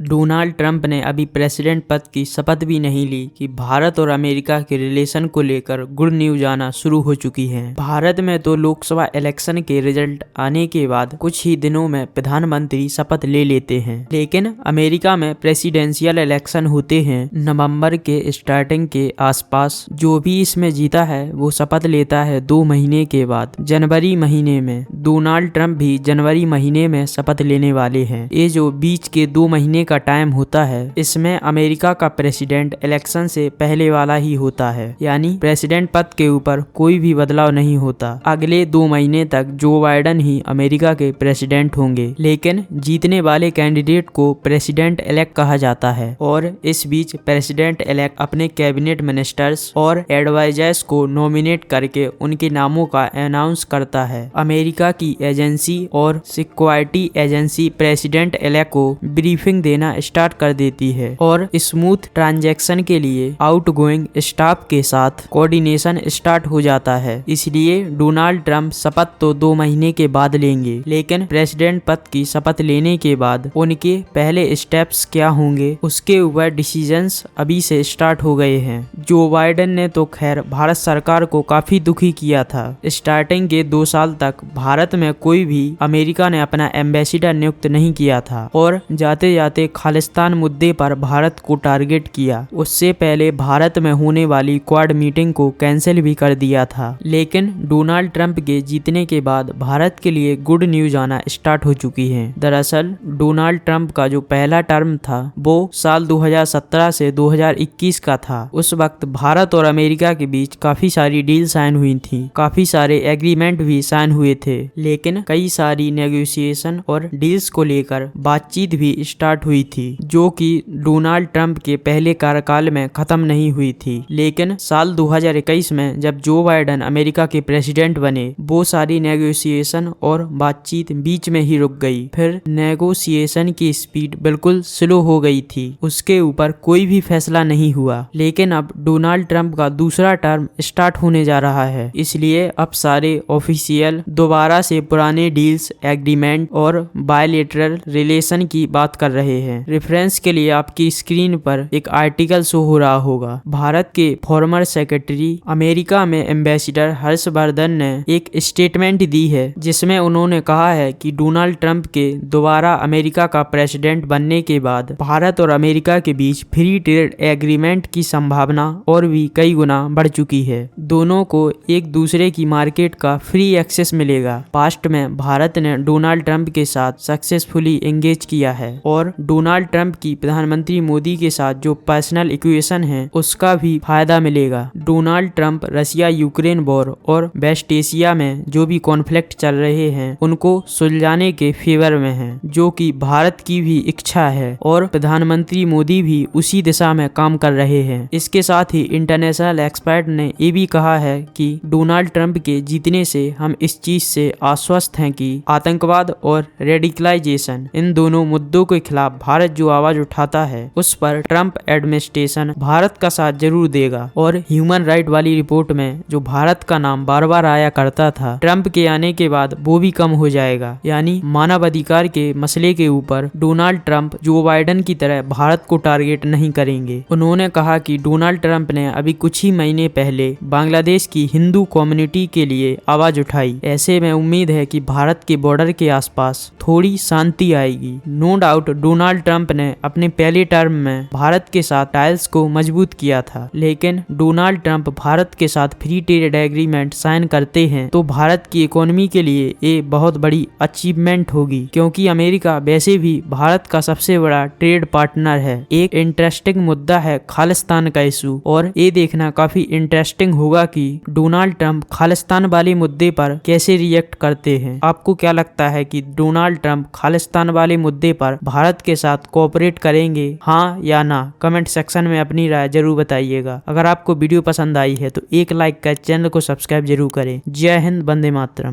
Donald Trump ने अभी president पद की शपथ भी नहीं ली कि भारत और अमेरिका के रिलेशन को लेकर गुड न्यूज आना शुरू हो चुकी है। भारत में तो लोकसभा इलेक्शन के रिजल्ट आने के बाद कुछ ही दिनों में प्रधानमंत्री शपथ ले लेते हैं, लेकिन अमेरिका में प्रेसिडेंशियल इलेक्शन होते हैं नवंबर के स्टार्टिंग के आसपास। जो भी इसमें जीता है वो शपथ लेता है 2 महीने के बाद, जनवरी महीने में। डोनाल्ड ट्रंप भी जनवरी महीने में शपथ लेने वाले हैं। ये जो बीच के 2 महीने का टाइम होता है, इसमें अमेरिका का प्रेसिडेंट इलेक्शन से पहले वाला ही होता है, यानी प्रेसिडेंट पद के ऊपर कोई भी बदलाव नहीं होता। अगले 2 महीने तक जो बाइडेन ही अमेरिका के प्रेसिडेंट होंगे, लेकिन जीतने वाले कैंडिडेट को प्रेसिडेंट इलेक्ट कहा जाता है। और इस बीच प्रेसिडेंट इलेक्ट अपने कैबिनेट मिनिस्टर्स और एडवाइजर्स को नॉमिनेट करके उनके नामों का अनाउंस करता है। अमेरिका की एजेंसी और सिक्योरिटी एजेंसी प्रेसिडेंट इलेक्ट को ब्रीफिंग देना स्टार्ट कर देती है और स्मूथ ट्रांजैक्शन के लिए आउटगोइंग स्टाफ के साथ कोऑर्डिनेशन स्टार्ट हो जाता है। इसलिए डोनाल्ड ट्रंप शपथ तो 2 महीने के बाद लेंगे, लेकिन प्रेसिडेंट पद की शपथ लेने के बाद उनके पहले स्टेप्स क्या होंगे उसके ऊपर डिसीजंस अभी से स्टार्ट हो गए हैं। जो बाइडेन ने तो खैर भारत सरकार को काफी दुखी किया था। स्टार्टिंग के 2 साल तक भारत में कोई भी अमेरिका ने अपना एम्बेसडर नियुक्त नहीं किया था और जाते जाते खालिस्तान मुद्दे पर भारत को टारगेट किया। उससे पहले भारत में होने वाली क्वाड मीटिंग को कैंसिल भी कर दिया था। लेकिन डोनाल्ड ट्रंप के जीतने के बाद भारत के लिए गुड न्यूज आना स्टार्ट हो चुकी है। दरअसल डोनाल्ड ट्रंप का जो पहला टर्म था वो साल 2017 से 2021 का था। उस वक्त भारत और अमेरिका के बीच काफी सारी डील साइन हुई थी, काफी सारे एग्रीमेंट भी साइन हुए थे, लेकिन कई सारी नेगोशिएशन और डील्स को लेकर बातचीत भी स्टार्ट हुई थी, जो कि डोनाल्ड ट्रंप के पहले कार्यकाल में खत्म नहीं हुई थी। लेकिन साल 2021 में जब जो बाइडेन अमेरिका के प्रेसिडेंट बने, वो सारी नेगोशिएशन और बातचीत बीच में ही रुक गई। फिर नेगोशिएशन की स्पीड बिल्कुल स्लो हो गई थी, उसके ऊपर कोई भी फैसला नहीं हुआ। लेकिन अब डोनाल्ड ट्रंप का दूसरा टर्म स्टार्ट होने जा रहा है, इसलिए अब सारे ऑफिशियल दोबारा से पुराने डील्स, एग्रीमेंट और बायलैटरल रिलेशन की बात कर रहे हैं। रेफरेंस के लिए आपकी स्क्रीन पर एक आर्टिकल शो हो रहा होगा। भारत के फॉर्मर सेक्रेटरी अमेरिका में एम्बेसडर हर्षवर्धन ने एक स्टेटमेंट दी है, जिसमें उन्होंने कहा है कि डोनाल्ड ट्रंप के दोबारा अमेरिका का प्रेसिडेंट बनने के बाद भारत और अमेरिका के बीच फ्री ट्रेड एग्रीमेंट की संभावना और भी कई गुना बढ़ चुकी है। दोनों को एक दूसरे की मार्केट का फ्री एक्सेस मिलेगा। पास्ट में भारत ने डोनाल्ड ट्रंप के साथ सक्सेसफुली एंगेज किया है और डोनाल्ड ट्रंप की प्रधानमंत्री मोदी के साथ जो पर्सनल इक्वेशन है उसका भी फायदा मिलेगा। Donald Trump Russia Ukraine war और वेस्ट एशिया में जो भी कॉन्फ्लिक्ट चल रहे हैं उनको सुलझाने के फेवर में हैं, जो कि भारत की भी इच्छा है और प्रधानमंत्री मोदी भी उसी दिशा में काम कर रहे हैं। इसके साथ ही इंटरनेशनल एक्सपर्ट ने ये भी कहा है कि डोनाल्ड ट्रंप के जीतने से हम इस चीज से आश्वस्त हैं कि आतंकवाद और रेडिकलाइजेशन, इन दोनों मुद्दों के खिलाफ भारत जो आवाज उठाता है उस पर ट्रंप एडमिनिस्ट्रेशन भारत का साथ जरूर देगा। और ह्यूमन राइट वाली रिपोर्ट में जो भारत का नाम बार बार आया करता था, ट्रंप के आने के बाद वो भी कम हो जाएगा। यानी मानवाधिकार के मसले के ऊपर डोनाल्ड ट्रंप जो बाइडेन की तरह भारत को टारगेट नहीं करेंगे। उन्होंने कहा कि डोनाल्ड ट्रंप ने अभी कुछ ही महीने पहले बांग्लादेश की हिंदू कम्युनिटी के लिए आवाज उठाई। ऐसे में उम्मीद है कि भारत के बॉर्डर के आसपास थोड़ी शांति आएगी। नो डाउट डोनाल्ड ट्रंप ने अपने पहले टर्म में भारत के साथ टाइल्स को मजबूत किया था, लेकिन डोनाल्ड ट्रंप भारत के साथ फ्री ट्रेड एग्रीमेंट साइन करते हैं तो भारत की इकोनॉमी के लिए ये बहुत बड़ी अचीवमेंट होगी, क्योंकि अमेरिका वैसे भी भारत का सबसे बड़ा ट्रेड पार्टनर है। एक इंटरेस्टिंग मुद्दा है खालिस्तान का इशू, और ये देखना काफी इंटरेस्टिंग होगा कि डोनाल्ड ट्रंप खालिस्तान वाले मुद्दे पर कैसे रिएक्ट करते हैं। आपको क्या लगता है कि डोनाल्ड ट्रंप खालिस्तान वाले मुद्दे पर भारत के साथ कोऑपरेट करेंगे, हाँ या ना? कमेंट सेक्शन में अपनी राय जरूर बताइएगा। अगर आपको वीडियो पसंद आई है तो एक लाइक कर चैनल को सब्सक्राइब जरूर करें। जय हिंद, वंदे मातरम।